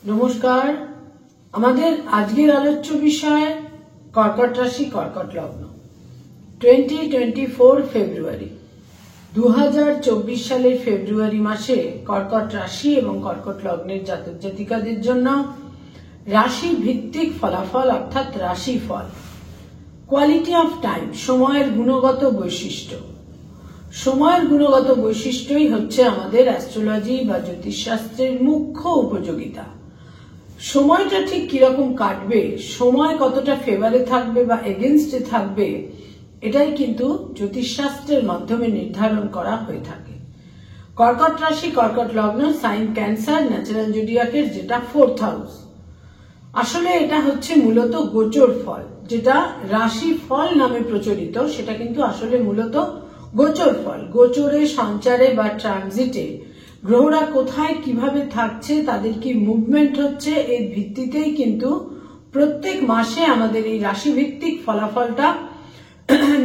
নমস্কার। আমাদের আজকের আলোচ্য বিষয় কর্কট রাশি, কর্কট লগ্ন। 2024 ফেব্রুয়ারি 2024 সালের ফেব্রুয়ারি মাসে কর্কট রাশি এবং কর্কট লগ্নের জাতক জাতিকাদের জন্য রাশি ভিত্তিক ফলাফল অর্থাৎ রাশিফল। কোয়ালিটি অফ টাইম, সময়ের গুণগত বৈশিষ্ট্য। সময়ের গুণগত বৈশিষ্ট্যই হচ্ছে আমাদের অ্যাস্ট্রোলজি বা জ্যোতিষশাস্ত্রের মুখ্য উপযোগিতা। সময়টা ঠিক কিরকম কাটবে, সময় কতটা ফেভারে থাকবে বা এগেনস্টে থাকবে, এটাই কিন্তু জ্যোতিষশাস্ত্রের মাধ্যমে নির্ধারণ করা হয়ে থাকে। কর্কট রাশি, কর্কট লগ্ন, সাইন ক্যান্সার, ন্যাচারাল জোডিয়াকের যেটা 4th হাউস। আসলে এটা হচ্ছে মূলত গোচর ফল, যেটা রাশি ফল নামে প্রচলিত, সেটা কিন্তু আসলে মূলত গোচর ফল। গোচরে, সঞ্চারে বা ট্রানজিটে গ্রহরা কোথায় কিভাবে থাকছে, তাদের কি মুভমেন্ট হচ্ছে, এর ভিত্তিতেই কিন্তু প্রত্যেক মাসে আমাদের এই রাশি ভিত্তিক ফলাফলটা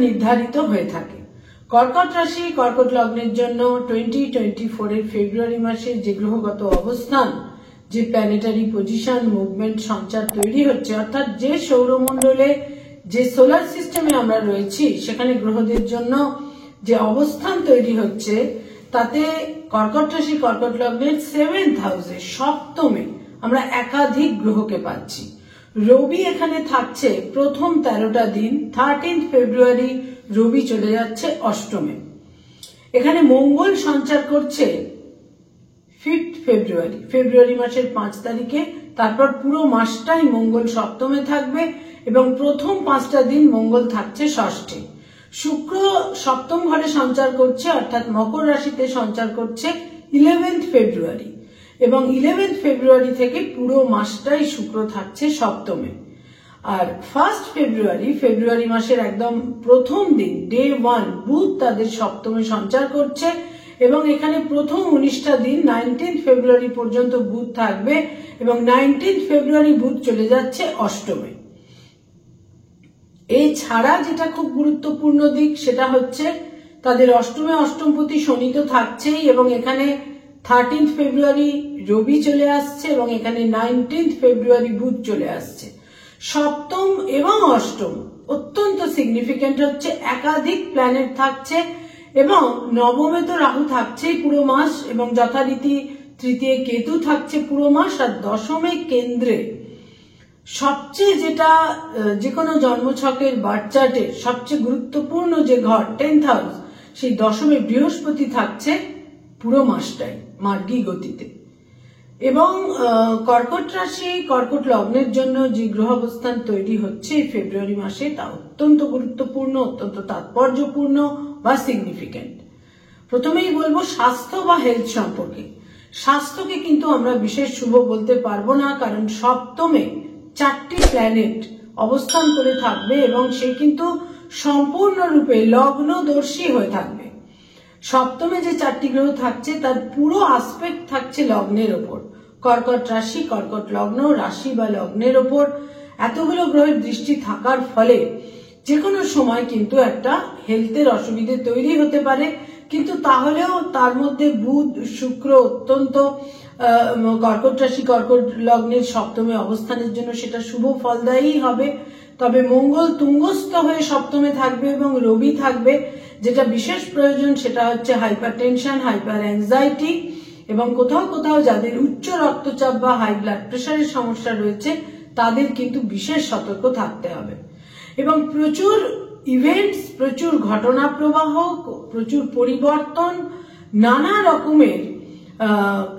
নির্ধারিত হয়ে থাকে। কর্কট রাশি, কর্কট লগ্নের জন্য 2024 এর ফেব্রুয়ারি মাসে যে গ্রহগত অবস্থান, যে প্ল্যানেটারি পজিশন, মুভমেন্ট, সঞ্চার তৈরি হচ্ছে, অর্থাৎ যে সৌরমণ্ডলে, যে সোলার সিস্টেমে আমরা রয়েছি, সেখানে গ্রহদের জন্য যে অবস্থান তৈরি হচ্ছে, তাতে কর্কট রাশি, কর্কট লগ্নের 7th হাউসে, সপ্তমে আমরা একাধিক গ্রহকে পাচ্ছি। রবি এখানে থাকছে প্রথম 13টা দিন। 13th ফেব্রুয়ারি রবি চলে যাচ্ছে অষ্টমে। এখানে মঙ্গল সঞ্চার করছে 5th ফেব্রুয়ারি মাসের 5 তারিখে। তারপর পুরো মাসটাই মঙ্গল সপ্তমে থাকবে এবং প্রথম 5টা দিন মঙ্গল থাকছে ষষ্ঠে। শুক্র সপ্তম ঘরে সঞ্চার করছে, অর্থাৎ মকর রাশিতে সঞ্চার করছে 11th ফেব্রুয়ারি এবং 11th ফেব্রুয়ারি থেকে পুরো মাসটাই শুক্র থাকছে সপ্তমে। আর 1st ফেব্রুয়ারি মাসের একদম প্রথম দিন, ডে 1, বুধ তাদের সপ্তমে সঞ্চার করছে এবং এখানে প্রথম 19টা দিন 19th ফেব্রুয়ারি পর্যন্ত বুধ থাকবে এবং 19th ফেব্রুয়ারি বুধ চলে যাচ্ছে অষ্টমে। এই ছাড়া যেটা খুব গুরুত্বপূর্ণ দিক, সেটা হচ্ছে তাদের অষ্টমে অষ্টমপতি শনি তো থাকছেই এবং এখানে 13th ফেব্রুয়ারি রবি চলে আসছে এবং এখানে 19th ফেব্রুয়ারি বুধ চলে আসছে। সপ্তম এবং অষ্টম অত্যন্ত সিগনিফিকেন্ট হচ্ছে, একাধিক প্ল্যানেট থাকছে এবং নবমে তো রাহু থাকছেই পুরো মাস এবং যথারীতি তৃতীয় কেতু থাকছে পুরো মাস, আর দশমে কেন্দ্রে সবচেয়ে যেটা যে কোনো জন্মছকের বার্থ চার্টের সবচেয়ে গুরুত্বপূর্ণ যে ঘর 10th হাউস, সেই দশমে বৃহস্পতি থাকছে পুরো মাসটাই মার্গী গতিতে। এবং কর্কট রাশি, কর্কট লগ্নের জন্য যে গ্রহ অবস্থান তৈরি হচ্ছে ফেব্রুয়ারি মাসে, তা অত্যন্ত গুরুত্বপূর্ণ, অত্যন্ত তাৎপর্যপূর্ণ বা সিগনিফিকেন্ট। প্রথমেই বলবো স্বাস্থ্য বা হেলথ সম্পর্কে। স্বাস্থ্যকে কিন্তু আমরা বিশেষ শুভ বলতে পারবো না, কারণ সপ্তমে 4টি প্ল্যানেট অবস্থান করে থাকবে এবং সে কিন্তু সম্পূর্ণরূপে লগ্নদর্শী হয়ে থাকবে। সপ্তমে যে 4টি গ্রহ থাকছে তার পুরো আসপেক্ট থাকছে লগ্নের ওপর। কর্কট রাশি, কর্কট লগ্ন, রাশি বা লগ্নের ওপর এতগুলো গ্রহের দৃষ্টি থাকার ফলে যে কোনো সময় কিন্তু একটা হেলথের অসুবিধে তৈরি হতে পারে, কিন্তু তাহলেও তার মধ্যে বুধ, শুক্র অত্যন্ত কর্কট রাশি, কর্কট লগ্নের সপ্তমে অবস্থানের জন্য সেটা শুভ ফলদায়ী হবে। তবে মঙ্গল তুঙ্গস্থ হয়ে সপ্তমে থাকবে এবং রবি থাকবে। যেটা বিশেষ প্রয়োজন সেটা হচ্ছে হাইপার টেনশন, হাইপার অ্যাংজাইটি এবং কোথাও কোথাও যাদের উচ্চ রক্তচাপ বা হাই ব্লাড প্রেশারের সমস্যা রয়েছে, তাদের কিন্তু বিশেষ সতর্ক থাকতে হবে। এবং প্রচুর ইভেন্টস, প্রচুর ঘটনা প্রবাহ, প্রচুর পরিবর্তন, নানা রকমের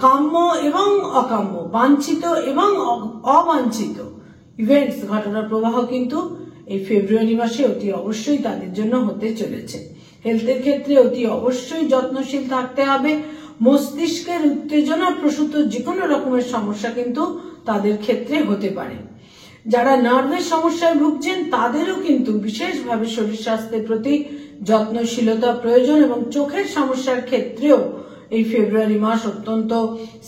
কাম্য এবং অকাম্য, বাঞ্ছিত এবং অবাঞ্ছিত ইভেন্টস, ঘটনা প্রবাহ কিন্তু এই ফেব্রুয়ারি মাসে অতি অবশ্যই তাদের জন্য হতে চলেছে। হেলথের ক্ষেত্রে অতি অবশ্যই যত্নশীল থাকতে হবে। মস্তিষ্কের উত্তেজনা প্রসূত যে কোনো রকমের সমস্যা কিন্তু তাদের ক্ষেত্রে হতে পারে। যারা নার্ভের সমস্যায় ভুগছেন তাদেরও কিন্তু বিশেষভাবে শরীর স্বাস্থ্যের প্রতি যত্নশীলতা প্রয়োজন এবং চোখের সমস্যার ক্ষেত্রেও এই ফেব্রুয়ারি মাস অত্যন্ত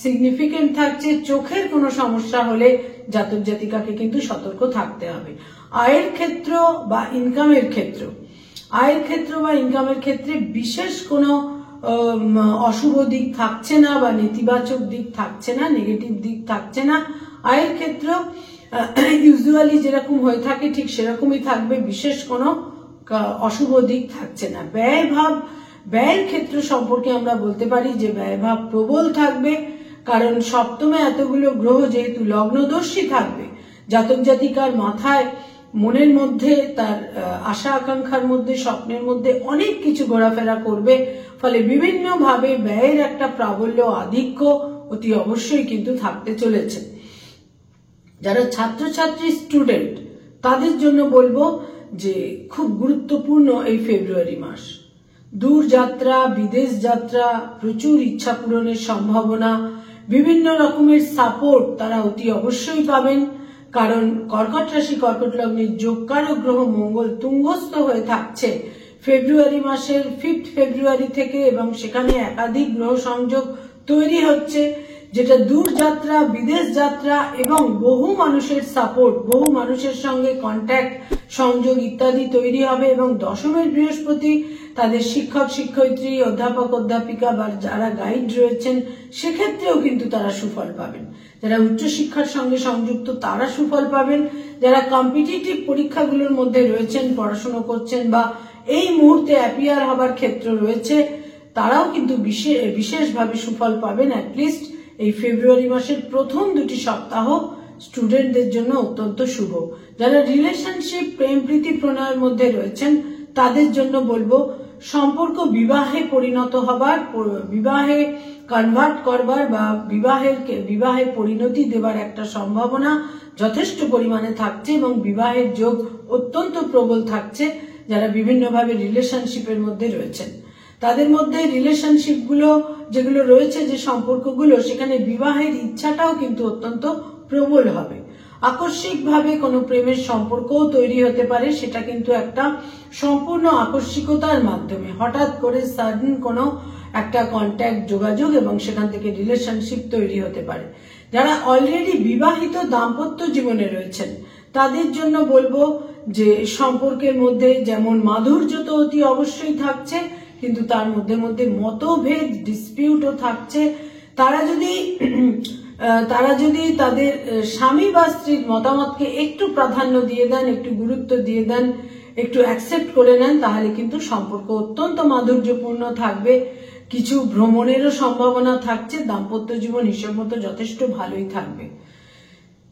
সিগনিফিকেন্ট থাকছে। চোখের কোনো সমস্যা হলে জাতক জাতিকাকে কিন্তু সতর্ক থাকতে হবে। আয়ের ক্ষেত্র বা ইনকামের ক্ষেত্র, বিশেষ কোনো অশুভ দিক থাকছে না বা নেতিবাচক দিক থাকছে না, নেগেটিভ দিক থাকছে না। আয়ের ক্ষেত্র ইউজুয়ালি যেরকম হয়ে থাকে ঠিক সেরকমই থাকবে, বিশেষ কোনো অশুভ দিক থাকছে না। ব্যয়ের ক্ষেত্র সম্পর্কে আমরা বলতে পারি যে ব্যয়ভাব প্রবল থাকবে, কারণ সপ্তমে এতগুলো গ্রহ যেহেতু লগ্নদর্শী থাকবে, জাতক জাতিকার মাথায় মনের মধ্যে তার আশা আকাঙ্ক্ষার মধ্যে স্বপ্নের মধ্যে অনেক কিছু ঘোরাফেরা করবে, ফলে বিভিন্ন ভাবে ব্যয়ের একটা প্রাবল্য আধিক্য অতি অবশ্যই কিন্তু থাকতে চলেছে। যারা ছাত্রছাত্রী স্টুডেন্ট তাদের জন্য বলবো যে খুব গুরুত্বপূর্ণ এই ফেব্রুয়ারি মাস। দূর যাত্রা, বিদেশ যাত্রা, প্রচুর ইচ্ছা পূরণের সম্ভাবনা, বিভিন্ন রকমের সাপোর্ট তারা অতি অবশ্যই পাবেন, কারণ কর্কট রাশি কর্কট লগ্নের যোগকারক গ্রহ মঙ্গল তুঙ্গস্থ হয়ে থাকছে ফেব্রুয়ারি মাসের 5 ফেব্রুয়ারি থেকে, এবং সেখানে একাধিক গ্রহ সংযোগ তৈরি হচ্ছে, যেটা দূর যাত্রা, বিদেশ যাত্রা এবং বহু মানুষের সাপোর্ট, বহু মানুষের সঙ্গে কন্ট্যাক্ট, সংযোগ ইত্যাদি তৈরি হবে। এবং দশমের বৃহস্পতি তাদের শিক্ষক শিক্ষয়িত্রী, অধ্যাপক অধ্যাপিকা বা যারা গাইড রয়েছেন সেক্ষেত্রেও কিন্তু তারা সুফল পাবেন। যারা উচ্চশিক্ষার সঙ্গে সংযুক্ত তারা সুফল পাবেন, যারা কম্পিটিটিভ পরীক্ষাগুলোর মধ্যে রয়েছেন, পড়াশোনা করছেন বা এই মুহূর্তে অ্যাপিয়ার হবার ক্ষেত্র রয়েছে, তারাও কিন্তু বিশেষভাবে সুফল পাবেন। অ্যাটলিস্ট এই ফেব্রুয়ারি মাসের প্রথম 2টি সপ্তাহ স্টুডেন্টদের জন্য অত্যন্ত শুভ। যারা রিলেশনশিপ, প্রেম প্রীতি প্রণয়ের মধ্যে রয়েছেন তাদের জন্য বলবো সম্পর্ক বিবাহে পরিণত হবার, বিবাহে কনভার্ট করবার বা বিবাহে পরিণতি দেবার একটা সম্ভাবনা যথেষ্ট পরিমাণে থাকছে এবং বিবাহের যোগ অত্যন্ত প্রবল থাকছে। যারা বিভিন্নভাবে রিলেশনশিপের মধ্যে রয়েছেন তাদের মধ্যে রিলেশনশিপগুলো যেগুলো রয়েছে, যে সম্পর্কগুলো, সেখানে বিবাহের ইচ্ছাটাও কিন্তু অত্যন্ত প্রবল হবে। আকস্মিকভাবে কোনো প্রেমের সম্পর্কও তৈরি হতে পারে, সেটা কিন্তু একটা সম্পূর্ণ আকস্মিকতার মাধ্যমে হঠাৎ করে সাডেন কোনো একটা কন্ট্যাক্ট, যোগাযোগ এবং সেখান থেকে রিলেশনশিপ তৈরি হতে পারে। যারা অলরেডি বিবাহিত দাম্পত্য জীবনে রয়েছেন তাদের জন্য বলবো যে সম্পর্কের মধ্যে যেমন মাধুর্য তো অতি অবশ্যই থাকছে, কিন্তু তার মধ্যে মধ্যে মতভেদ, ডিসপিউটও থাকছে। তারা যদি তাদের স্বামী বা স্ত্রীর মতামতকে একটু প্রাধান্য দিয়ে দেন, একটু গুরুত্ব দিয়ে দেন, একটু অ্যাকসেপ্ট করে নেন, তাহলে কিন্তু সম্পর্ক অত্যন্ত মাধুর্যপূর্ণ থাকবে। কিছু ভ্রমণেরও সম্ভাবনা থাকছে, দাম্পত্য জীবন হিসেব মতো যথেষ্ট ভালোই থাকবে।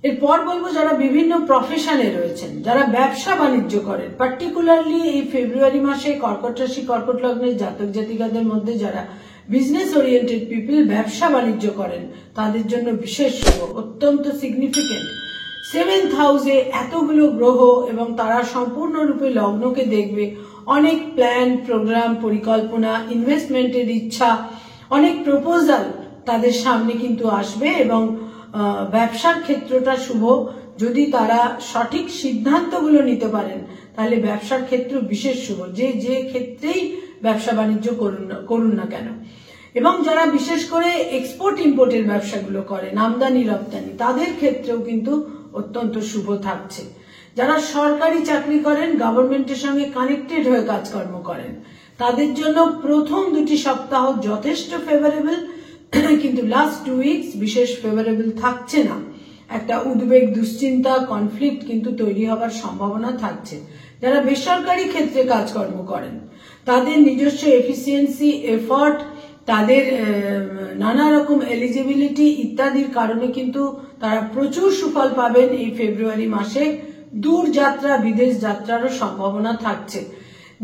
এরপর বলবো যারা বিভিন্ন প্রফেশনে রয়েছেন, যারা ব্যবসা বাণিজ্য করেন, পার্টিকুলারলি এই ফেব্রুয়ারি মাসে কর্কট রাশি কর্কট লগ্নের জাতক জাতিকাদের মধ্যে যারা বিজনেস ওরিয়েন্টেড পিপল ব্যবসা বাণিজ্য করেন তাদের জন্য বিশেষ শুভ, অত্যন্ত সিগনিফিকেন্ট। 7th হাউসে এতগুলো গ্রহ এবং তারা সম্পূর্ণরূপে লগ্নকে দেখবে। অনেক প্ল্যান, প্রোগ্রাম, পরিকল্পনা, ইনভেস্টমেন্টের ইচ্ছা, অনেক প্রপোজাল তাদের সামনে কিন্তু আসবে এবং ব্যবসার ক্ষেত্রটা শুভ। যদি তারা সঠিক সিদ্ধান্তগুলো নিতে পারেন তাহলে ব্যবসার ক্ষেত্র বিশেষ শুভ, যে ক্ষেত্রেই ব্যবসা বাণিজ্য করুন না কেন। এবং যারা বিশেষ করে এক্সপোর্ট ইম্পোর্টের ব্যবসাগুলো করেন, আমদানি রপ্তানি, তাদের ক্ষেত্রেও কিন্তু অত্যন্ত শুভ থাকছে। যারা সরকারি চাকরি করেন, গভর্নমেন্টের সঙ্গে কানেক্টেড হয়ে কাজকর্ম করেন, তাদের জন্য প্রথম 2টি সপ্তাহ যথেষ্ট ফেভারেবল, কিন্তু লাস্ট 2 উইকস বিশেষ ফেভারেবল থাকছে না। একটা উদ্বেগ, দুশ্চিন্তা, কনফ্লিক্ট কিন্তু তৈরি হবার সম্ভাবনা থাকছে। যারা বেসরকারি ক্ষেত্রে কাজকর্ম করেন তাদের নিজস্ব এফিসিয়েন্সি, এফর্ট, তাদের নানা রকম এলিজিবিলিটি ইত্যাদির কারণে কিন্তু তারা প্রচুর সুফল পাবেন এই ফেব্রুয়ারি মাসে। দূর যাত্রা, বিদেশ যাত্রারও সম্ভাবনা থাকছে।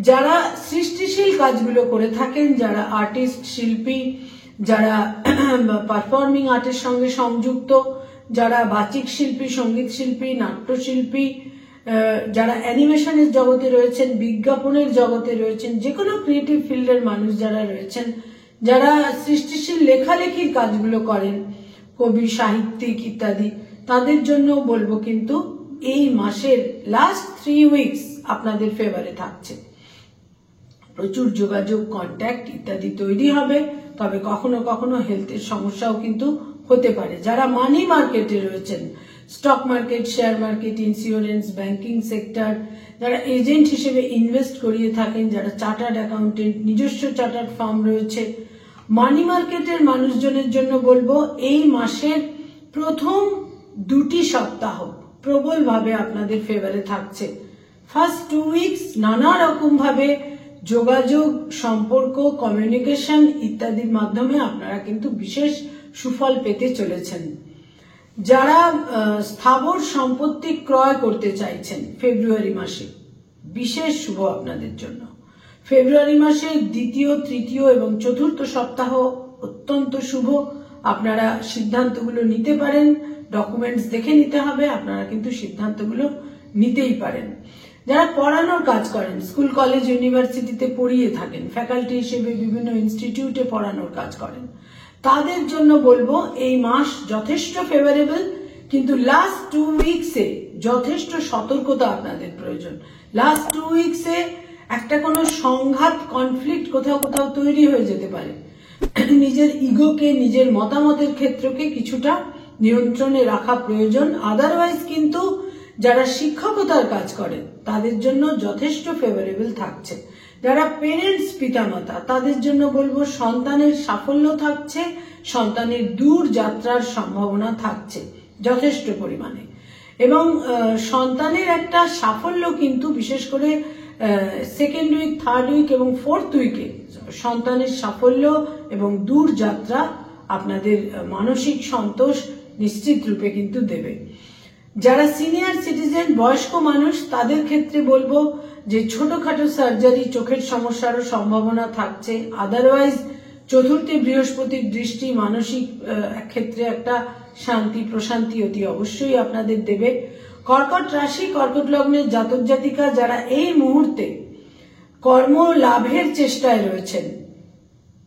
যারা সৃষ্টিশীল কাজগুলো করে থাকেন, যারা আর্টিস্ট, শিল্পী, যারা পারফর্মিং আর্টের সঙ্গে সংযুক্ত, যারা বাচিক শিল্পী, সঙ্গীত শিল্পী, নাট্যশিল্পী, যারা অ্যানিমেশনের জগতে রয়েছেন, বিজ্ঞাপনের জগতে রয়েছেন, যে কোনো ক্রিয়েটিভ ফিল্ডের মানুষ যারা রয়েছেন, যারা সৃষ্টিশীল লেখালেখির কাজগুলো করেন, কবি, সাহিত্যিক ইত্যাদি, তাদের জন্য বলবো কিন্তু এই মাসের লাস্ট 3 উইকস আপনাদের ফেভারে থাকছে। প্রচুর যোগাযোগ, কন্ট্যাক্ট ইত্যাদি তৈরি হবে, তবে কখনো কখনো হেলথের সমস্যাও কিন্তু হতে পারে। যারা মানি মার্কেটে রয়েছেন, stock market, share market, insurance, banking sector, যারা এজেন্ট হিসেবে ইনভেস্ট করিয়ে থাকেন, যারা চার্টার্ড অ্যাকাউন্টেন্ট, নিজস্ব চার্টার্ড ফার্ম রয়েছে, মানি মার্কেটের মানুষজনের জন্য বলবো এই মাসের প্রথম 2টি সপ্তাহ প্রবলভাবে আপনাদের ফেভারে থাকছে। ফার্স্ট 2 উইকস নানা রকম ভাবে যোগাযোগ, সম্পর্ক, কমিউনিকেশন ইত্যাদির মাধ্যমে আপনারা কিন্তু বিশেষ সুফল পেতে চলেছেন। যারা স্থাবর সম্পত্তি ক্রয় করতে চাইছেন ফেব্রুয়ারি মাসে বিশেষ শুভ আপনাদের জন্য। ফেব্রুয়ারি মাসে 2য়, 3য় এবং 4র্থ সপ্তাহ অত্যন্ত শুভ। আপনারা সিদ্ধান্তগুলো নিতে পারেন, ডকুমেন্টস দেখে নিতে হবে, আপনারা কিন্তু সিদ্ধান্তগুলো নিতেই পারেন। যারা পড়ানোর কাজ করেন, স্কুল, কলেজ, ইউনিভার্সিটিতে পড়িয়ে থাকেন, ফ্যাকাল্টি হিসেবে বিভিন্ন ইনস্টিটিউটে পড়ানোর কাজ করেন, তাদের জন্য বলবো এই মাস যথেষ্ট ফেভারেবল, কিন্তু লাস্ট 2 উইকসে যথেষ্ট সতর্কতা আপনাদের প্রয়োজন। লাস্ট 2 উইকসে একটা কোনো সংঘাত, কনফ্লিক্ট কোথাও কোথাও তৈরি হয়ে যেতে পারে। নিজের ইগোকে, নিজের মতামতের ক্ষেত্রকে কিছুটা নিয়ন্ত্রণে রাখা প্রয়োজন। আদারওয়াইজ কিন্তু যারা শিক্ষকতার কাজ করেন তাদের জন্য যথেষ্ট ফেভারেবল থাকছে। যারা পেরেন্টস, পিতামাতা, তাদের জন্য বলবো সন্তানের সাফল্য থাকছে, সন্তানের দূর যাত্রার সম্ভাবনা থাকছে যথেষ্ট পরিমাণে, এবং সন্তানের একটা সাফল্য কিন্তু বিশেষ করে 2nd উইক, 3rd উইক এবং 4th উইকে সন্তানের সাফল্য এবং দূর যাত্রা আপনাদের মানসিক সন্তোষ নিশ্চিত রূপে কিন্তু দেবে। যারা সিনিয়র সিটিজেন, বয়স্ক মানুষ, তাদের ক্ষেত্রে বলবো যে ছোটখাটো সার্জারি, চোখের সমস্যারও সম্ভাবনা থাকছে। আদারওয়াইজ 4র্থে বৃহস্পতির দৃষ্টি মানসিক ক্ষেত্রে একটা শান্তি, প্রশান্তি অতি অবশ্যই আপনাদের দেবে। কর্কট রাশি, কর্কট লগ্নের জাতক জাতিকা যারা এই মুহূর্তে কর্ম লাভের চেষ্টায় রয়েছেন,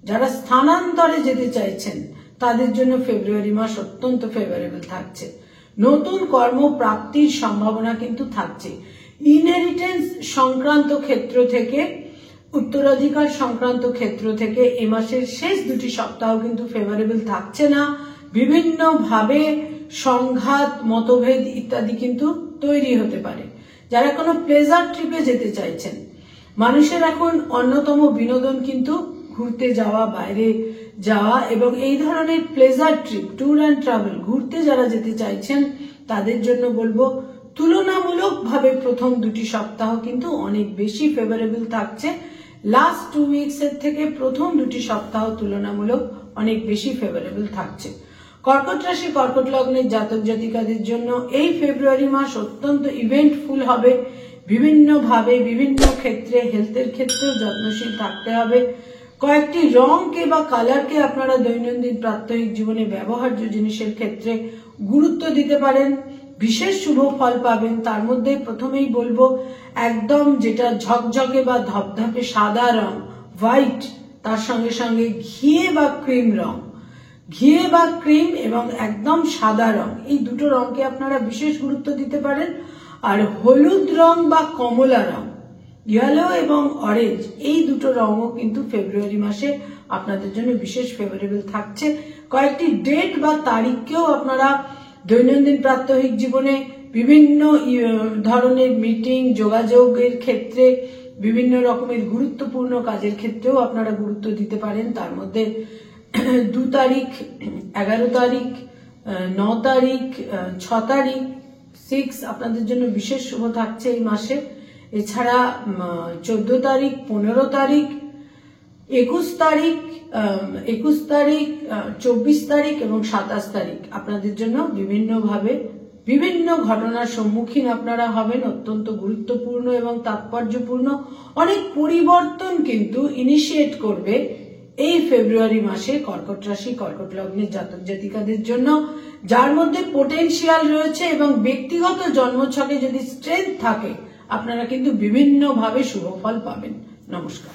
যারা স্থানান্তরে যেতে চাইছেন, তাদের জন্য ফেব্রুয়ারি মাস অত্যন্ত ফেভারেবল থাকছে। নতুন কর্মপ্রাপ্তির সম্ভাবনা কিন্তু থাকছে। ইনহেরিটেন্স সংক্রান্ত ক্ষেত্র থেকে, উত্তরাধিকার সংক্রান্ত ক্ষেত্র থেকে এ মাসের শেষ 2টি সপ্তাহ কিন্তু ফেভারেবল থাকছে না। বিভিন্ন ভাবে সংঘাত, মতভেদ ইত্যাদি কিন্তু তৈরি হতে পারে। যারা কোনো প্লেজার ট্রিপে যেতে চাইছেন, মানুষের এখন অন্যতম বিনোদন কিন্তু ঘুরতে যাওয়া, বাইরে যাওয়া, এবং এই ধরনের pleasure trip, tour and travel, ঘুরতে যারা যেতে চাইছেন তাদের জন্য বলবো তুলনামূলকভাবে প্রথম 2টি সপ্তাহ কিন্তু অনেক বেশি ফেভারেবল থাকছে। লাস্ট 2 উইকসের থেকে প্রথম 2টি সপ্তাহ তুলনামূলক অনেক বেশি ফেভারেবল থাকছে। কর্কট রাশি, কর্কট লগ্নের জাতক জাতিকাদের জন্য এই ফেব্রুয়ারি মাস অত্যন্ত ইভেন্টফুল হবে। বিভিন্ন ভাবে, বিভিন্ন ক্ষেত্রে, হেলথের ক্ষেত্রেও যত্নশীল থাকতে হবে। কয়েকটি রংকে বা কালারকে আপনারা দৈনন্দিন প্রাত্যহিক জীবনে ব্যবহার্য জিনিসের ক্ষেত্রে গুরুত্ব দিতে পারেন, বিশেষ শুভ ফল পাবেন। তার মধ্যে প্রথমেই বলবো একদম যেটা ঝকঝকে বা ধপধপে সাদা রং, হোয়াইট, তার সঙ্গে সঙ্গে ঘিয়ে বা ক্রিম রং, ঘিয়ে বা ক্রিম এবং একদম সাদা রং, এই দুটো রংকে আপনারা বিশেষ গুরুত্ব দিতে পারেন। আর হলুদ রং বা কমলা রং, ইয়েলো এবং অরেঞ্জ, এই দুটো রঙও কিন্তু ফেব্রুয়ারি মাসে আপনাদের জন্য বিশেষ ফেভারেবল থাকছে। কয়েকটি ডেট বা তারিখকেও আপনারা দৈনন্দিন প্রাত্যহিক জীবনে বিভিন্ন ধরনের মিটিং, যোগাযোগের ক্ষেত্রে, বিভিন্ন রকমের গুরুত্বপূর্ণ কাজের ক্ষেত্রেও আপনারা গুরুত্ব দিতে পারেন। তার মধ্যে 2 তারিখ, 11 তারিখ, 9 তারিখ, 6 তারিখ, 6 আপনাদের জন্য বিশেষ শুভ থাকছে এই মাসে। এছাড়া 14 তারিখ, 15 তারিখ, 21 তারিখ, 24 তারিখ এবং 27 তারিখ আপনাদের জন্য বিভিন্নভাবে বিভিন্ন ঘটনার সম্মুখীন আপনারা হবেন। অত্যন্ত গুরুত্বপূর্ণ এবং তাৎপর্যপূর্ণ অনেক পরিবর্তন কিন্তু ইনিশিয়েট করবে এই ফেব্রুয়ারি মাসে কর্কট রাশি, কর্কট লগ্নের জাতক জাতিকাদের জন্য, যার মধ্যে পোটেনশিয়াল রয়েছে এবং ব্যক্তিগত জন্মছকে যদি স্ট্রেংথ থাকে আপনারা কিন্তু বিভিন্নভাবে শুভ ফল পাবেন। নমস্কার।